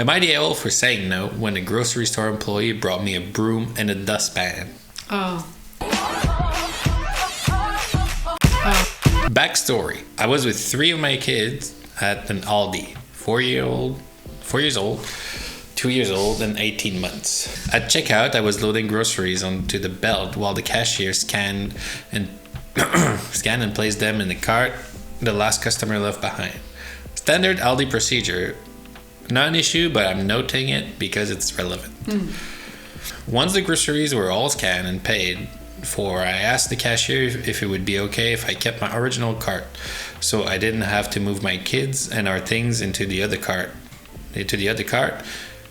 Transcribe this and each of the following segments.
Am I the a-hole for saying no when a grocery store employee brought me a broom and a dustpan? Oh. Backstory. I was with 3 of my kids at an Aldi. 4 years old, 2 years old, and 18 months. At checkout, I was loading groceries onto the belt while the cashier scanned and placed them in the cart the last customer left behind. Standard Aldi procedure. Not an issue, but I'm noting it because it's relevant. Once the groceries were all scanned and paid for, I asked the cashier if it would be okay if I kept my original cart, so I didn't have to move my kids and our things into the other cart,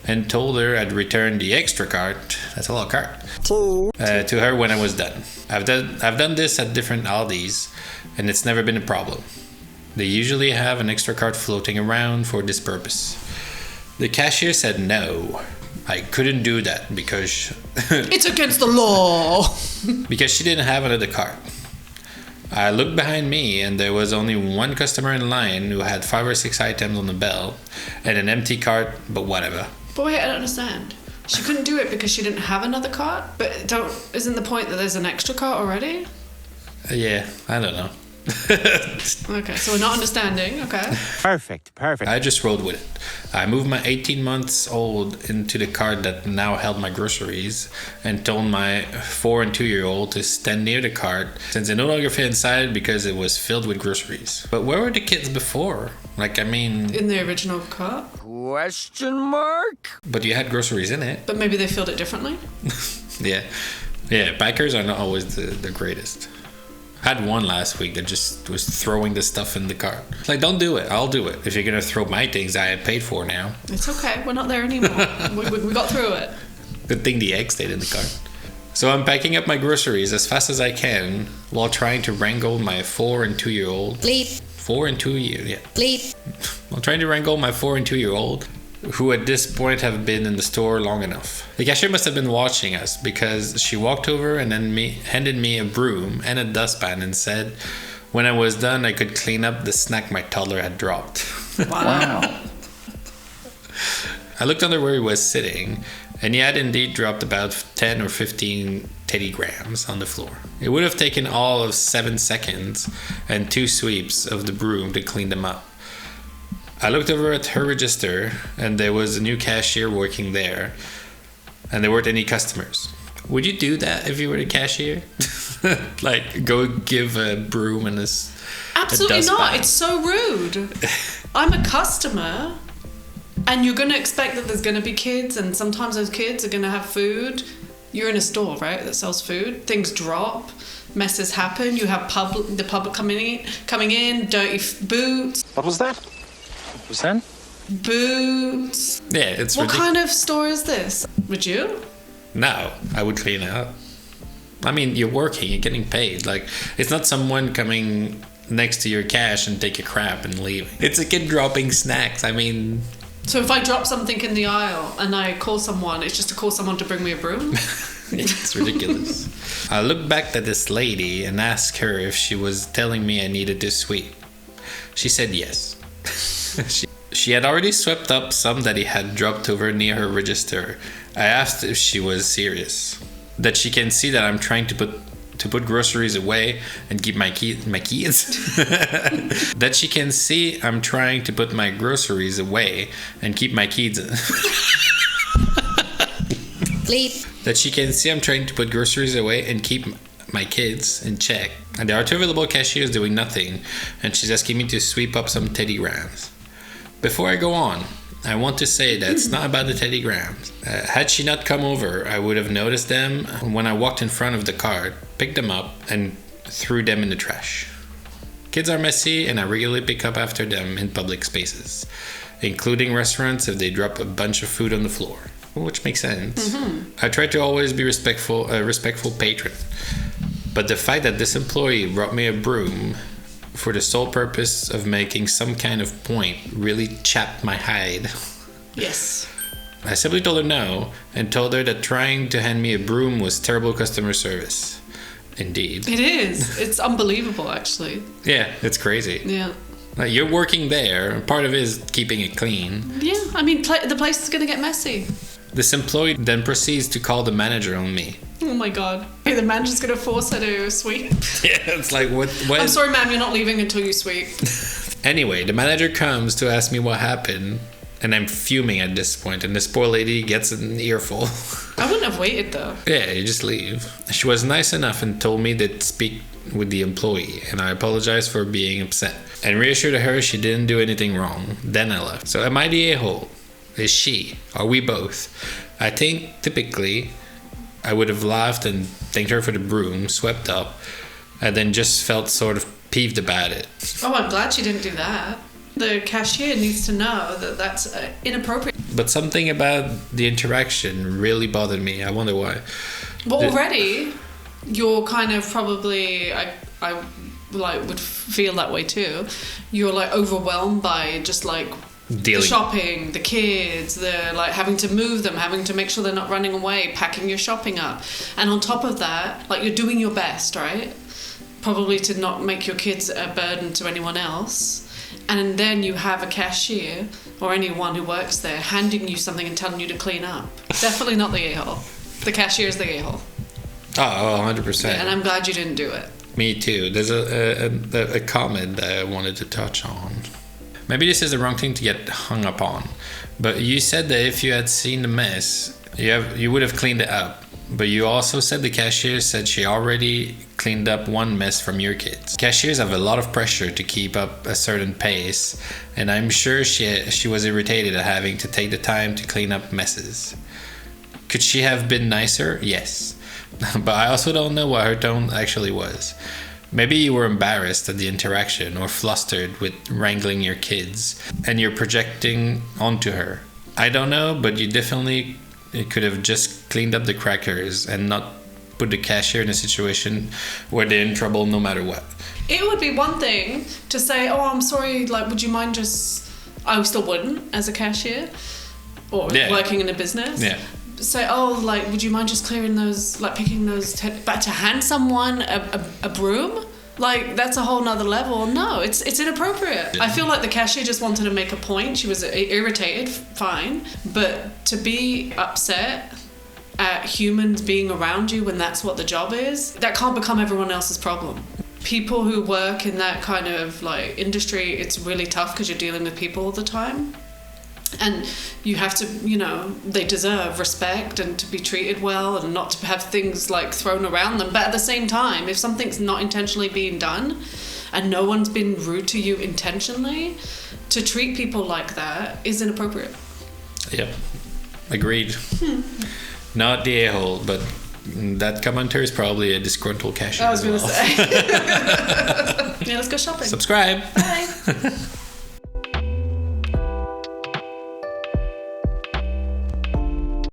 and told her I'd return the extra cart, that's a lot of cart, to her when I was done. I've done this at different Aldis, and it's never been a problem. They usually have an extra cart floating around for this purpose. The cashier said no. I couldn't do that because it's against the law. because she didn't have another cart. I looked behind me and there was only one customer in line who had 5 or 6 items on the belt and an empty cart, but whatever. But wait, I don't understand. She couldn't do it because she didn't have another cart? But isn't the point that there's an extra cart already? Yeah, I don't know. Okay, so we're not understanding. Okay. Perfect. I just rolled with it. I moved my 18 months old into the cart that now held my groceries and told my 4 and 2 year old to stand near the cart since it no longer fit inside because it was filled with groceries. But where were the kids before? In the original cart? Question mark? But you had groceries in it. But maybe they filled it differently? Yeah, packers are not always the greatest. I had one last week that just was throwing the stuff in the cart. Don't do it. I'll do it. If you're going to throw my things I had paid for now. It's okay. We're not there anymore. we got through it. Good thing the egg stayed in the cart. So I'm packing up my groceries as fast as I can while trying to wrangle my 4 and 2 year old. Bleep. 4 and 2 year, yeah. Bleep. While trying to wrangle my 4 and 2 year old, who at this point have been in the store long enough. The cashier must have been watching us because she walked over and then handed me a broom and a dustpan and said when I was done I could clean up the snack my toddler had dropped. Wow. I looked under where he was sitting and he had indeed dropped about 10 or 15 teddy grams on the floor. It would have taken all of 7 seconds and 2 sweeps of the broom to clean them up. I looked over at her register and there was a new cashier working there and there weren't any customers. Would you do that if you were the cashier? Go give a broom and Absolutely not. It's so rude. I'm a customer and you're going to expect that there's going to be kids and sometimes those kids are going to have food. You're in a store, right, that sells food. Things drop. Messes happen. You have the public coming in, dirty boots. What was that? Was that? Boots. Yeah, it's What kind of store is this? Would you? No, I would clean it up. I mean, you're working, you're getting paid. It's not someone coming next to your cash and take a crap and leaving. It's a kid dropping snacks. I mean... So if I drop something in the aisle and I call someone, it's just to call someone to bring me a broom? It's ridiculous. I looked back at this lady and asked her if she was telling me I needed to sweep. She said yes. She had already swept up some that he had dropped over near her register. I asked if she was serious. That she can see that I'm trying to put groceries away and keep my kids. That she can see I'm trying to put my groceries away and keep my kids. Bleep. That she can see I'm trying to put groceries away and keep my kids in check. And there are 2 available cashiers doing nothing, and she's asking me to sweep up some teddy grams. Before I go on, I want to say that it's not about the teddy grams. Had she not come over, I would have noticed them when I walked in front of the cart, picked them up, and threw them in the trash. Kids are messy, and I regularly pick up after them in public spaces, including restaurants if they drop a bunch of food on the floor, which makes sense. Mm-hmm. I try to always be a respectful patron. But the fact that this employee brought me a broom for the sole purpose of making some kind of point really chapped my hide. Yes. I simply told her no and told her that trying to hand me a broom was terrible customer service. Indeed. It is. It's unbelievable, actually. Yeah, it's crazy. Yeah. Like, you're working there. And part of it is keeping it clean. Yeah, I mean, the place is going to get messy. This employee then proceeds to call the manager on me. Oh my god. The manager's going to force her to sweep. Yeah, it's like, what? I'm sorry, ma'am, you're not leaving until you sweep. Anyway, the manager comes to ask me what happened, and I'm fuming at this point, and this poor lady gets an earful. I wouldn't have waited, though. Yeah, you just leave. She was nice enough and told me to speak with the employee, and I apologized for being upset, and reassured her she didn't do anything wrong. Then I left. So am I the a-hole? Is she? Are we both? I think typically I would have laughed and thanked her for the broom, swept up, and then just felt sort of peeved about it. Oh, I'm glad she didn't do that. The cashier needs to know that that's inappropriate. But something about the interaction really bothered me. I wonder why. Well, already you're kind of probably, I like would feel that way too. You're like overwhelmed by just like the shopping, the kids, the like having to move them, having to make sure they're not running away, packing your shopping up. And on top of that, like you're doing your best, right? Probably to not make your kids a burden to anyone else. And then you have a cashier or anyone who works there handing you something and telling you to clean up. Definitely not the a-hole. The cashier is the a-hole. Oh, 100%. Yeah, and I'm glad you didn't do it. Me too. There's a comment that I wanted to touch on. Maybe this is the wrong thing to get hung up on, but you said that if you had seen the mess, you would have cleaned it up. But you also said the cashier said she already cleaned up one mess from your kids. Cashiers have a lot of pressure to keep up a certain pace, and I'm sure she was irritated at having to take the time to clean up messes. Could she have been nicer? Yes. But I also don't know what her tone actually was. Maybe you were embarrassed at the interaction or flustered with wrangling your kids, and you're projecting onto her. I don't know, but you definitely could have just cleaned up the crackers and not put the cashier in a situation where they're in trouble no matter what. It would be one thing to say, oh, I'm sorry, like, would you mind just... I still wouldn't as a cashier or working in a business. Yeah. Say, oh, like, would you mind just clearing those, like, picking those... but to hand someone a broom? Like, that's a whole nother level. No, it's inappropriate. I feel like the cashier just wanted to make a point. She was irritated, fine. But to be upset at humans being around you when that's what the job is, that can't become everyone else's problem. People who work in that kind of, like, industry, it's really tough because you're dealing with people all the time. And you have to, you know, they deserve respect and to be treated well and not to have things like thrown around them. But at the same time, if something's not intentionally being done and no one's been rude to you intentionally, to treat people like that is inappropriate. Yep. Agreed. Not the a-hole, but that commenter is probably a disgruntled cashier. I was going to say. Yeah, let's go shopping. Subscribe. Bye.